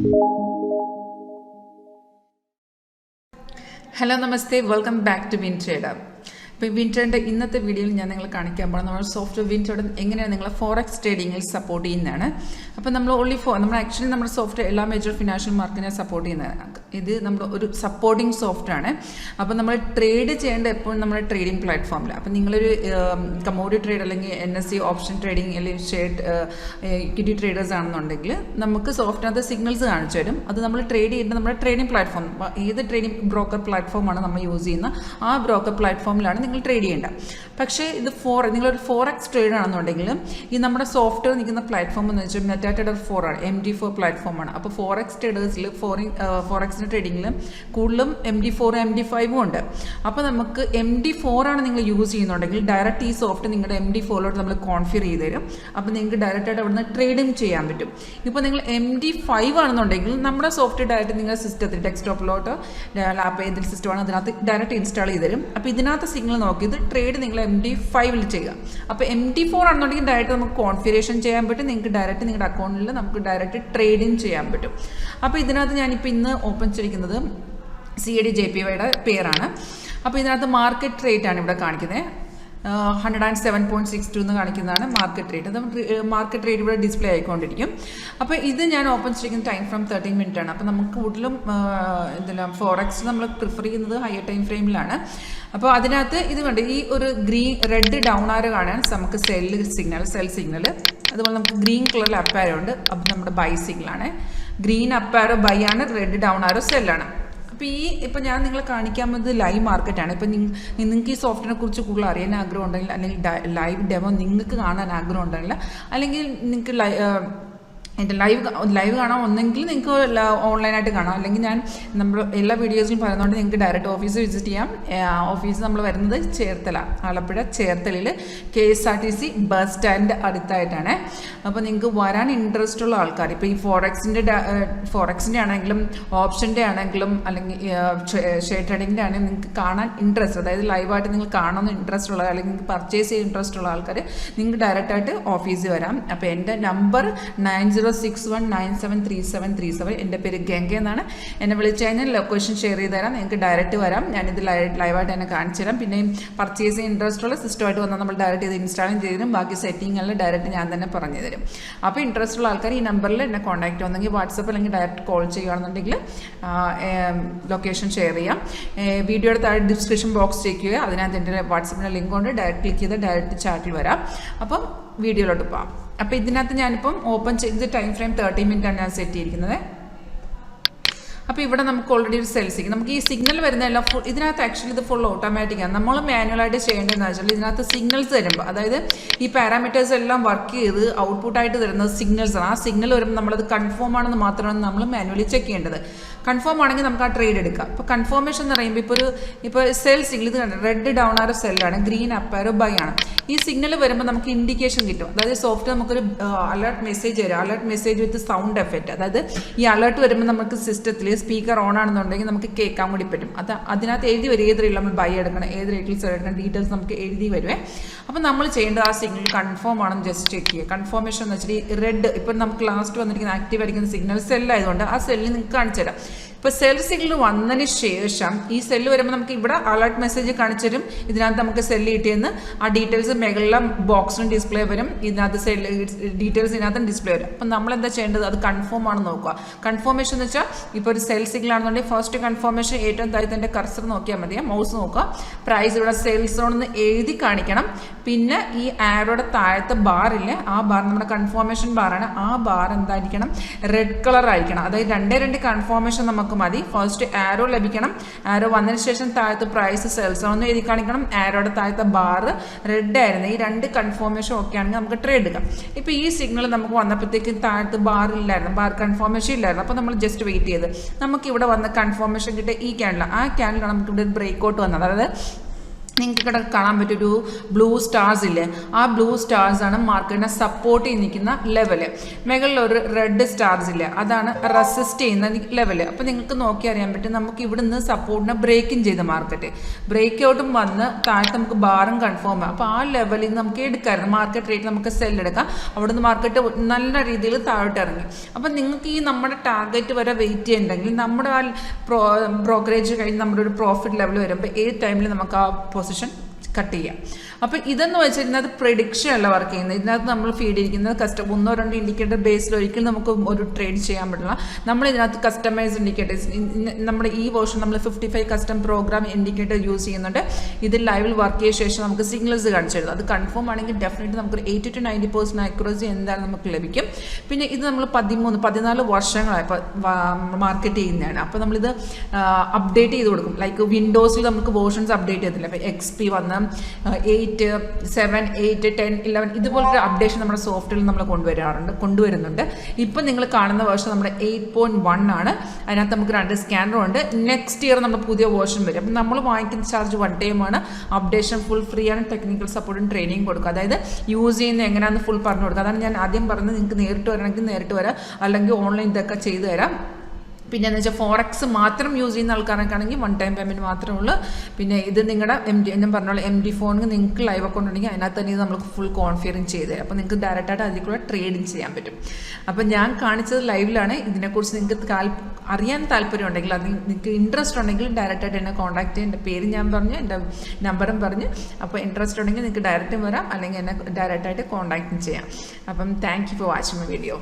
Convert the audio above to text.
Hello, Namaste. Welcome back to WinTrader. WinTrader ഇന്നത്തെ വീഡിയോയിൽ ഞാൻ നിങ്ങളെ കാണിക്കാൻ പോകുന്നത് നമ്മൾ സോഫ്റ്റ്വെയർ WinTrader എങ്ങനെയാണ് നിങ്ങളെ ഫോറക്സ് ട്രേഡിങ്ങിൽ സപ്പോർട്ട് ചെയ്യുന്നതാണ്. അപ്പോൾ നമ്മൾ നമ്മൾ ആക്ച്വലി നമ്മുടെ സോഫ്റ്റ്വെയർ എല്ലാ മേജർ ഫിനാൻഷ്യൽ മാർക്കറ്റിനെ സപ്പോർട്ട് ചെയ്യുന്നതാണ്. ഇത് നമ്മുടെ ഒരു സപ്പോർട്ടിംഗ് സോഫ്റ്റ് ആണ്. അപ്പോൾ നമ്മൾ ട്രേഡ് ചെയ്യേണ്ട എപ്പോഴും നമ്മുടെ ട്രേഡിംഗ് പ്ലാറ്റ്ഫോമിൽ. അപ്പോൾ നിങ്ങളൊരു കമോഡിറ്റി ട്രേഡ് അല്ലെങ്കിൽ NSE ഓപ്ഷൻ ട്രേഡിംഗ് അല്ലെങ്കിൽ ഷെയർ ഇക്വിറ്റി ട്രേഡേഴ്സ് ആണെന്നുണ്ടെങ്കിൽ നമുക്ക് സോഫ്റ്റിനകത്ത് സിഗ്നൽസ് കാണിച്ചു തരും. അത് നമ്മൾ ട്രേഡ് ചെയ്യേണ്ട നമ്മുടെ ട്രേഡിംഗ് പ്ലാറ്റ്ഫോം ഏത് ട്രേഡിംഗ് ബ്രോക്കർ പ്ലാറ്റ്ഫോമാണ് നമ്മൾ യൂസ് ചെയ്യുന്ന ആ ബ്രോക്കർ പ്ലാറ്റ്ഫോമിലാണ് നിങ്ങൾ ട്രേഡ് ചെയ്യേണ്ട. പക്ഷേ ഇത് നിങ്ങളൊരു ഫോറക്സ് ട്രേഡ് ആണെന്നുണ്ടെങ്കിൽ ഈ നമ്മുടെ സോഫ്റ്റ്വെയർ നിൽക്കുന്ന പ്ലാറ്റ്ഫോം എന്ന് വെച്ചാൽ മെറ്റാട്രേഡർ 4 ആണ്, MD4 പ്ലാറ്റ്ഫോമാണ്. അപ്പോൾ ഫോറക്സ് ട്രേഡേഴ്സിൽ ഫോറക്സിൻ്റെ ട്രേഡിങ്ങിൽ കൂടുതലും MD4 MD5 ഉണ്ട്. അപ്പോൾ നമുക്ക് MD4 ആണ് നിങ്ങൾ യൂസ് ചെയ്യുന്നുണ്ടെങ്കിൽ ഡയറക്റ്റ് ഈ സോഫ്റ്റ് നിങ്ങളുടെ MD4ലോട്ട് നമ്മൾ കോൺഫിഗർ ചെയ്ത് തരും. അപ്പോൾ നിങ്ങൾക്ക് ഡയറക്റ്റായിട്ട് അവിടെ നിന്ന് ട്രേഡിങ് ചെയ്യാൻ പറ്റും. ഇപ്പോൾ നിങ്ങൾ MD5 ആണെന്നുണ്ടെങ്കിൽ നമ്മുടെ സോഫ്റ്റ് ഡയറക്റ്റ് നിങ്ങളുടെ സിസ്റ്റത്തിൽ ഡെസ്ക്ടോപ്പിലോട്ട് ലാപ്പ് ഏതൊരു സിസ്റ്റമാണ് അതിനകത്ത് ഡയറക്റ്റ് ഇൻസ്റ്റാൾ ചെയ്ത് തരും. അപ്പോൾ ഇതിനകത്ത് സിഗ്നൽ നോക്കിയത് ട്രേഡ് നിങ്ങൾ MD5ൽ ചെയ്യുക. അപ്പോൾ MD4 ആണെന്നുണ്ടെങ്കിൽ ഡയറക്റ്റ് നമുക്ക് കോൺഫിഗറേഷൻ ചെയ്യാൻ പറ്റും. നിങ്ങൾക്ക് ഡയറക്റ്റ് നിങ്ങളുടെ അക്കൗണ്ടിൽ നമുക്ക് ഡയറക്റ്റ് ട്രേഡിങ് ചെയ്യാൻ പറ്റും. അപ്പോൾ ഇതിനകത്ത് ഞാനിപ്പോൾ ഇന്ന് ഓപ്പൺ ചെയ്തിരിക്കുന്നത് CAD-JPYയുടെ പെയറാണ്. അപ്പോൾ ഇതിനകത്ത് മാർക്കറ്റ് റേറ്റ് ആണ് ഇവിടെ കാണിക്കുന്നത്. 107.62 എന്ന് കാണിക്കുന്നതാണ് മാർക്കറ്റ് റേറ്റ്. അത് മാർക്കറ്റ് റേറ്റ് ഇവിടെ ഡിസ്പ്ലേ ആയിക്കൊണ്ടിരിക്കും. അപ്പോൾ ഇത് ഞാൻ ഓപ്പൺ ചെയ്തിരിക്കുന്ന ടൈം ഫ്രെയിം 13 മിനിറ്റ് ആണ്. അപ്പോൾ നമുക്ക് കൂടുതലും എന്തെല്ലാം ഫോറക്സ് നമ്മൾ പ്രിഫർ ചെയ്യുന്നത് ഹയർ ടൈം ഫ്രെയിമിലാണ്. അപ്പോൾ അതിനകത്ത് ഇത് കണ്ട് ഈ ഒരു റെഡ് ഡൗൺ ആരോ കാണാൻ നമുക്ക് സെൽ സിഗ്നൽ, അതുപോലെ നമുക്ക് ഗ്രീൻ കളറിൽ അപ്പ് ആരോ ഉണ്ട്. അപ്പോൾ നമ്മുടെ ബൈ സിഗ്നലാണ്. ഗ്രീൻ അപ്പ് ആരോ ബൈ ആണ്, റെഡ് ഡൗൺ ആരോ സെല്ലാണ്. അപ്പോൾ ഇപ്പോൾ ഞാൻ നിങ്ങളെ കാണിക്കാൻ പോകുന്നത് ലൈവ് മാർക്കറ്റാണ്. ഇപ്പോൾ നിങ്ങൾക്ക് ഈ സോഫ്റ്റ്വെയറിനെ കുറിച്ച് കൂടുതൽ അറിയാൻ ആഗ്രഹം ഉണ്ടെങ്കിൽ അല്ലെങ്കിൽ ലൈവ് ഡെമോ നിങ്ങൾക്ക് കാണാൻ ആഗ്രഹം ഉണ്ടെങ്കിൽ അല്ലെങ്കിൽ നിങ്ങൾക്ക് ലൈവ് കാണാം, ഒന്നെങ്കിൽ നിങ്ങൾക്ക് ഓൺലൈനായിട്ട് കാണാം, അല്ലെങ്കിൽ ഞാൻ നമ്മൾ എല്ലാ വീഡിയോസിലും പറയുന്നതുകൊണ്ട് നിങ്ങൾക്ക് ഡയറക്റ്റ് ഓഫീസ് വിസിറ്റ് ചെയ്യാം. ഓഫീസ് നമ്മൾ വരുന്നത് ചേർത്തല, ആലപ്പുഴ ചേർത്തലയിൽ KSRTC ബസ് സ്റ്റാൻഡ് അടുത്തായിട്ടാണ്. അപ്പോൾ നിങ്ങൾക്ക് വരാൻ ഇൻട്രസ്റ്റ് ഉള്ള ആൾക്കാർ ഇപ്പോൾ ഈ ഫോറക്സിൻ്റെ ആണെങ്കിലും ഓപ്ഷൻ്റെ ആണെങ്കിലും അല്ലെങ്കിൽ ഷെയർ ട്രേഡിങ്ങിൻ്റെ ആണെങ്കിലും നിങ്ങൾക്ക് കാണാൻ ഇൻട്രസ്റ്റ്, അതായത് ലൈവായിട്ട് നിങ്ങൾ കാണുന്ന ഇൻട്രസ്റ്റ് ഉള്ള അല്ലെങ്കിൽ നിങ്ങൾക്ക് പർച്ചേസ് ചെയ്യാൻ ഇൻട്രസ്റ്റ് ഉള്ള ആൾക്കാർ നിങ്ങൾക്ക് ഡയറക്റ്റായിട്ട് ഓഫീസിൽ വരാം. അപ്പോൾ എൻ്റെ നമ്പർ 9061973737. എൻ്റെ പേര് ഗംഗ എന്നാണ്. എന്നെ വിളിച്ചു കഴിഞ്ഞാൽ ലൊക്കേഷൻ ഷെയർ ചെയ്ത് തരാം. നിങ്ങൾക്ക് ഡയറക്റ്റ് വരാം. ഞാനിത് ലൈവായിട്ട് തന്നെ കാണിച്ചു തരാം. പിന്നെയും പർച്ചേസ് ചെയ്യാൻ ഇൻട്രസ്റ്റ് ഉള്ള സിസ്റ്റമായിട്ട് വന്നാൽ നമ്മൾ ഡയറക്റ്റ് ഇത് ഇൻസ്റ്റാളും ചെയ്ത് തരും. ബാക്കി സെറ്റിങ്ങെല്ലാം ഡയറക്റ്റ് ഞാൻ തന്നെ പറഞ്ഞു തരും. അപ്പോൾ ഇൻട്രസ്റ്റ് ഉള്ള ആൾക്കാർ ഈ നമ്പറിൽ എന്നെ കോൺടാക്റ്റ് വന്നെങ്കിൽ വാട്സപ്പ് അല്ലെങ്കിൽ ഡയറക്റ്റ് കോൾ ചെയ്യുകയാണെന്നുണ്ടെങ്കിൽ ലൊക്കേഷൻ ഷെയർ ചെയ്യാം. വീഡിയോയുടെ താഴെ ഡിസ്ക്രിപ്ഷൻ ബോക്സ് ചെക്ക് ചെയ്യുക. അതിനകത്ത് എൻ്റെ വാട്സപ്പിൻ്റെ ലിങ്ക് കൊണ്ട് ഡയറക്റ്റ് ക്ലിക്ക് ചെയ്ത് ഡയറക്റ്റ് ചാറ്റിൽ വരാം. അപ്പം വീഡിയോയിലോട്ട് പോകാം. അപ്പോൾ ഇതിനകത്ത് ഞാനിപ്പം ഓപ്പൺ ചെയ്ത് ടൈം ഫ്രെയിം 30 മിനിറ്റ് ആണ് ഞാൻ സെറ്റ് ചെയ്തിരിക്കുന്നത്. അപ്പോൾ ഇവിടെ നമുക്ക് ഓൾറെഡി ഒരു സെൽ സിഗ്നൽ, നമുക്ക് ഈ സിഗ്നൽ വരുന്ന എല്ലാം ഇതിനകത്ത് ആക്ച്വലി ഇത് ഫുൾ ഓട്ടോമാറ്റിക്കാണ്. നമ്മൾ മാനുവലായിട്ട് ചെയ്യേണ്ടതെന്ന് വെച്ചാൽ ഇതിനകത്ത് സിഗ്നൽസ് വരുമ്പോൾ, അതായത് ഈ പാരാമീറ്റേഴ്സ് എല്ലാം വർക്ക് ചെയ്ത് ഔട്ട്പുട്ടായിട്ട് തരുന്നത് സിഗ്നൽസാണ്. ആ സിഗ്നൽ വരുമ്പോൾ നമ്മളത് കൺഫേം ആണെന്ന് മാത്രമാണ് നമ്മൾ മാനുവലി ചെക്ക് ചെയ്യേണ്ടത്. കൺഫേം ആണെങ്കിൽ നമുക്ക് ആ ട്രേഡ് എടുക്കാം. ഇപ്പോൾ കൺഫേമേഷൻ എന്ന് പറയുമ്പോൾ ഇപ്പോൾ സെൽ സിഗ്നൽ ഇത് കണ്ടു, റെഡ് ഡൗൺ ആരോ സെല്ലാണ്, ഗ്രീൻ അപ്പ് ആരോ ബൈ ആണ്. ഈ സിഗ്നൽ വരുമ്പോൾ നമുക്ക് ഇൻഡിക്കേഷൻ കിട്ടും. അതായത് സോഫ്റ്റ്വെയർ നമുക്കൊരു അലേർട്ട് മെസ്സേജ് വരും, അലേർട്ട് മെസ്സേജ് വിത്ത് സൗണ്ട് എഫക്റ്റ്. അതായത് ഈ അലേർട്ട് വരുമ്പോൾ നമുക്ക് സിസ്റ്റത്തിൽ സ്പീക്കർ ഓൺ ആണെന്നുണ്ടെങ്കിൽ നമുക്ക് കേൾക്കാൻ കൂടി പറ്റും. അതിനകത്ത് എഴുതി വരും ഏത് റേറ്റിൽ നമ്മൾ ബൈ എടുക്കണം, ഏത് റേറ്റിൽ സെൽ എടുക്കണം, ഡീറ്റെയിൽസ് നമുക്ക് എഴുതി വരുവേ. അപ്പോൾ നമ്മൾ ചെയ്യേണ്ടത് ആ സിഗ്നൽ കൺഫേം ആണെന്ന് ജസ്റ്റ് ചെക്ക് ചെയ്യുക. കൺഫർമേഷൻ എന്ന് വെച്ചാൽ ഈ റെഡ് ഇപ്പം നമുക്ക് ലാസ്റ്റ് വന്നിരിക്കുന്ന ആക്റ്റീവ് ആയിരിക്കുന്ന സിഗ്നൽ സെല്ലായതുകൊണ്ട് ആ സെല്ലിൽ നിങ്ങൾക്ക് കാണിച്ചു തരാം. ഇപ്പോൾ സെൽ സിഗ്നൽ വന്നതിന് ശേഷം ഈ സെല്ല് വരുമ്പോൾ നമുക്ക് ഇവിടെ അലേർട്ട് മെസ്സേജ് കാണിച്ചു തരും. ഇതിനകത്ത് നമുക്ക് സെല്ല് കിട്ടിയെന്ന് ആ ഡീറ്റെയിൽസ് മേഖല ബോക്സിലും ഡിസ്പ്ലേ വരും. ഇതിനകത്ത് സെല്ല് ഡീറ്റെയിൽസ് ഇതിനകത്തും ഡിസ്പ്ലേ വരും. അപ്പം നമ്മൾ എന്താ ചെയ്യേണ്ടത്, അത് കൺഫേം ആണെന്ന് നോക്കുക. കൺഫർമേഷൻ എന്ന് വെച്ചാൽ ഇപ്പോൾ ഒരു സെൽ സിഗ്നൽ ആണെന്നുണ്ടെങ്കിൽ ഫസ്റ്റ് കൺഫർമേഷൻ ഏറ്റവും താഴത്തെ കർസർ നോക്കിയാൽ മതി, മൗസ് നോക്കുക. പ്രൈസ് ഇവിടെ സെയിൽസ് സോൺ എന്ന് എഴുതി കാണിക്കണം. പിന്നെ ഈ ആരോയുടെ താഴത്തെ ബാറില്ലേ, ആ ബാർ നമ്മുടെ കൺഫർമേഷൻ ബാറാണ്. ആ ബാർ എന്തായിരിക്കണം, റെഡ് കളർ ആയിരിക്കണം. അതായത് 2 കൺഫർമേഷൻ നമുക്ക് മതി. ഫസ്റ്റ് ആരോ ലഭിക്കണം. ആരോ വന്നതിന് ശേഷം താഴത്ത് പ്രൈസ് സെൽസ് ഒന്ന് എഴുതി കാണിക്കണം. ആരോയുടെ താഴത്തെ ബാർ റെഡ് ആയിരുന്നു. ഈ 2 കൺഫർമേഷൻ ഒക്കെ ആണെങ്കിൽ നമുക്ക് ട്രേഡ് എടുക്കാം. ഇപ്പോൾ ഈ സിഗ്നൽ നമുക്ക് വന്നപ്പോഴത്തേക്കും താഴത്ത് ബാർ ഇല്ലായിരുന്നു, ബാർ കൺഫർമേഷൻ ഇല്ലായിരുന്നു. അപ്പോൾ നമ്മൾ ജസ്റ്റ് വെയിറ്റ് ചെയ്ത് നമുക്ക് ഇവിടെ വന്ന കൺഫർമേഷൻ കിട്ടിയ ഈ ക്യാൻഡിൽ, ആ ക്യാൻഡിലാണ് നമുക്ക് ഇവിടെ ബ്രേക്ക് ഔട്ട് വന്നത്. അതായത് നിങ്ങൾക്ക് ഇവിടെ കാണാൻ പറ്റൊരു ബ്ലൂ സ്റ്റാർസ് ഇല്ലേ, ആ ബ്ലൂ സ്റ്റാർസാണ് മാർക്കറ്റിനെ സപ്പോർട്ട് ചെയ്ത് നിൽക്കുന്ന ലെവല്. മുകളിലൊരു റെഡ് സ്റ്റാർസ് ഇല്ലേ, അതാണ് റെസിസ്റ്റ് ചെയ്യുന്ന ലെവല്. അപ്പോൾ നിങ്ങൾക്ക് നോക്കി അറിയാൻ പറ്റും നമുക്ക് ഇവിടെ നിന്ന് സപ്പോർട്ടിനെ ബ്രേക്കിങ് ചെയ്ത മാർക്കറ്റ് ബ്രേക്ക് ഔട്ടും വന്ന് താഴത്ത് നമുക്ക് ബാറും കൺഫേം ആകും. അപ്പോൾ ആ ലെവലിൽ നിന്ന് നമുക്ക് എടുക്കാമായിരുന്നു, മാർക്കറ്റ് റേറ്റ് നമുക്ക് സെല്ലെടുക്കാം. അവിടുന്ന് മാർക്കറ്റ് നല്ല രീതിയിൽ താഴോട്ട് ഇറങ്ങി. അപ്പം നിങ്ങൾക്ക് ഈ നമ്മുടെ ടാർഗറ്റ് വരെ വെയിറ്റ് ചെയ്യണമെങ്കിൽ നമ്മുടെ ആ ബ്രോക്കറേജ് കഴിഞ്ഞ് നമ്മുടെ ഒരു പ്രോഫിറ്റ് ലെവൽ വരുമ്പോൾ ഏത് ടൈമിൽ നമുക്ക് ആ പൊസിഷൻ കട്ട് ചെയ്യാം. അപ്പോൾ ഇതെന്ന് വെച്ചാൽ ഇതിനകത്ത് പ്രെഡിക്ഷൻ അല്ല വർക്ക് ചെയ്യുന്നത്. ഇതിനകത്ത് നമ്മൾ ഫീഡ് ഇരിക്കുന്നത് ഒന്നോ രണ്ടോ ഇൻഡിക്കേറ്റർ ബേസിൽ ഒരിക്കലും നമുക്ക് ഒരു ട്രേഡ് ചെയ്യാൻ പറ്റില്ല. നമ്മൾ ഇതിനകത്ത് കസ്റ്റമൈസ് ഇൻഡിക്കേറ്റേഴ്സ്, നമ്മുടെ ഈ വേർഷൻ നമ്മൾ 55 കസ്റ്റം പ്രോഗ്രാം ഇൻഡിക്കേറ്റർ യൂസ് ചെയ്യുന്നുണ്ട്. ഇത് ലൈവിൽ വർക്ക് ചെയ്ത ശേഷം നമുക്ക് സിഗ്നൽസ് കാണിച്ചു തരുന്നത്. അത് കൺഫേം ആണെങ്കിൽ ഡെഫിനറ്റ്ലി നമുക്കൊരു 80 to 90% ആക്യുറസി എന്തായാലും നമുക്ക് ലഭിക്കും. പിന്നെ ഇത് നമ്മൾ 13-14 വർഷങ്ങളായി മാർക്കറ്റ് ചെയ്യുന്നതാണ്. അപ്പോൾ നമ്മളിത് അപ്ഡേറ്റ് ചെയ്ത് കൊടുക്കും. ലൈക്ക് വിൻഡോസിൽ നമുക്ക് വേർഷൻസ് അപ്ഡേറ്റ് ചെയ്തില്ല. അപ്പോൾ XP വന്ന് 8, 7, 8, 10, 11 ഇതുപോലൊരു അപ്ഡേഷൻ നമ്മുടെ സോഫ്റ്റ്വെയറിൽ നമ്മൾ കൊണ്ടുവരുന്നുണ്ട്. ഇപ്പം നിങ്ങൾ കാണുന്ന വേർഷൻ നമ്മുടെ 8.1 ആണ്. അതിനകത്ത് നമുക്ക് 2 സ്കാനറും ഉണ്ട്. നെക്സ്റ്റ് ഇയർ നമ്മൾ പുതിയ വേർഷൻ വരും. അപ്പം നമ്മൾ വാങ്ങിക്കുന്ന ചാർജ് 1 time ആണ്. അപ്ഡേഷൻ ഫുൾ ഫ്രീ ആണ്. ടെക്നിക്കൽ സപ്പോർട്ടും ട്രെയിനിങ് കൊടുക്കുക. അതായത് യൂസ് ചെയ്യുന്നത് എങ്ങനെയാണെന്ന് ഫുൾ പറഞ്ഞു കൊടുക്കുക. അതാണ് ഞാൻ ആദ്യം പറഞ്ഞത്. നിങ്ങൾക്ക് നേരിട്ട് വരണമെങ്കിൽ നേരിട്ട് വരാം, അല്ലെങ്കിൽ ഓൺലൈൻ ഇതൊക്കെ ചെയ്തു തരാം. പിന്നെ എന്ന് വെച്ചാൽ ഫോറക്സ് മാത്രം യൂസ് ചെയ്യുന്ന ആൾക്കാരൊക്കെ ആണെങ്കിൽ 1 time പേയ്മെൻറ്റ് മാത്രമേ ഉള്ളൂ. പിന്നെ ഇത് നിങ്ങളുടെ ഞാൻ പറഞ്ഞോളൂ MD ഫോണിന് നിങ്ങൾക്ക് ലൈവ് അക്കൗണ്ട് ഉണ്ടെങ്കിൽ അതിനകത്ത് തന്നെ ഇത് നമുക്ക് ഫുൾ കോൺഫിഗറിങ് ചെയ്ത് തരാം. അപ്പോൾ നിങ്ങൾക്ക് ഡയറക്റ്റായിട്ട് അതിൽ കൂടെ ട്രേഡിങ് ചെയ്യാൻ പറ്റും. അപ്പോൾ ഞാൻ കാണിച്ചത് ലൈവിലാണ്. ഇതിനെക്കുറിച്ച് നിങ്ങൾക്ക് അറിയാൻ താല്പര്യം ഉണ്ടെങ്കിൽ, അത് നിങ്ങൾക്ക് ഇൻട്രസ്റ്റ് ഉണ്ടെങ്കിൽ ഡയറക്റ്റായിട്ട് എന്നെ കോൺടാക്ട് ചെയ്യാം. എൻ്റെ പേര് ഞാൻ പറഞ്ഞു, എൻ്റെ നമ്പറും പറഞ്ഞു. അപ്പോൾ ഇൻട്രസ്റ്റ് ഉണ്ടെങ്കിൽ നിങ്ങൾക്ക് ഡയറക്റ്റ് വരാം, അല്ലെങ്കിൽ എന്നെ ഡയറക്റ്റായിട്ട് കോൺടാക്റ്റും ചെയ്യാം. അപ്പം thank you for watching my video.